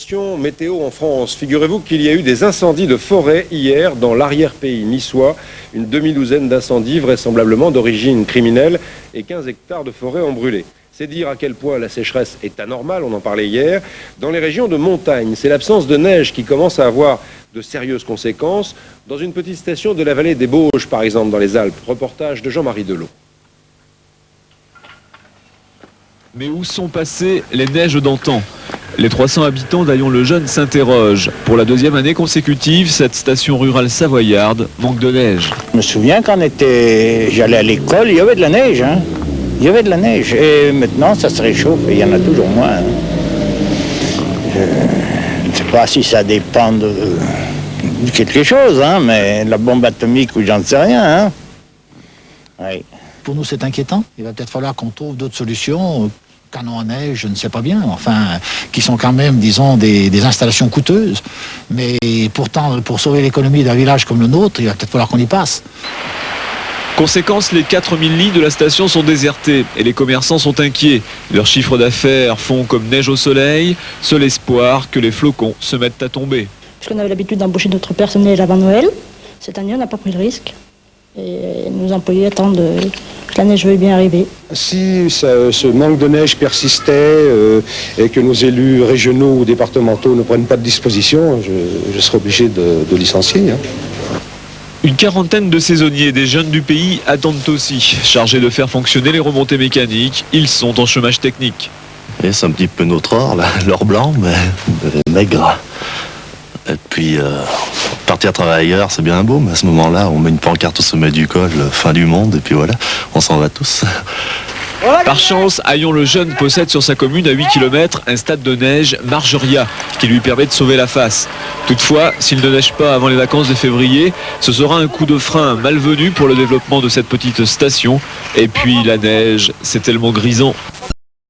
Question météo en France. Figurez-vous qu'il y a eu des incendies de forêt hier dans l'arrière-pays niçois. Une demi-douzaine d'incendies vraisemblablement d'origine criminelle et 15 hectares de forêt ont brûlé. C'est dire à quel point la sécheresse est anormale, on en parlait hier. Dans les régions de montagne, c'est l'absence de neige qui commence à avoir de sérieuses conséquences. Dans une petite station de la vallée des Bauges, par exemple, dans les Alpes. Reportage de Jean-Marie Delot. Mais où sont passées les neiges d'antan ? Les 300 habitants d'Aillon-le-Jeune s'interrogent. Pour la deuxième année consécutive, cette station rurale savoyarde manque de neige. Je me souviens quand j'allais à l'école, il y avait de la neige. Il y avait de la neige. Et maintenant, ça se réchauffe et il y en a toujours moins. Je ne sais pas si ça dépend de quelque chose, mais la bombe atomique ou j'en sais rien. Oui. Pour nous, c'est inquiétant. Il va peut-être falloir qu'on trouve d'autres solutions. Canon à neige, je ne sais pas bien, qui sont quand même, disons, des installations coûteuses. Mais pourtant, pour sauver l'économie d'un village comme le nôtre, il va peut-être falloir qu'on y passe. Conséquence, les 4000 lits de la station sont désertés et les commerçants sont inquiets. Leurs chiffres d'affaires font comme neige au soleil, seul espoir que les flocons se mettent à tomber. Parce qu'on avait l'habitude d'embaucher notre personnel avant Noël. Cette année, on n'a pas pris le risque. Et nos employés attendent que la neige veuille bien arriver. Si ce manque de neige persistait et que nos élus régionaux ou départementaux ne prennent pas de disposition, je serai obligé de licencier. Une quarantaine de saisonniers des jeunes du pays attendent aussi. Chargés de faire fonctionner les remontées mécaniques, ils sont en chômage technique. Et c'est un petit peu notre or, l'or blanc, mais maigre. Et puis, partir travailler ailleurs, c'est bien beau, mais à ce moment-là, on met une pancarte au sommet du col, fin du monde, et puis voilà, on s'en va tous. Par chance, Aillon-le-Jeune possède sur sa commune à 8 km un stade de neige Margeria qui lui permet de sauver la face. Toutefois, s'il ne neige pas avant les vacances de février, ce sera un coup de frein malvenu pour le développement de cette petite station. Et puis la neige, c'est tellement grisant.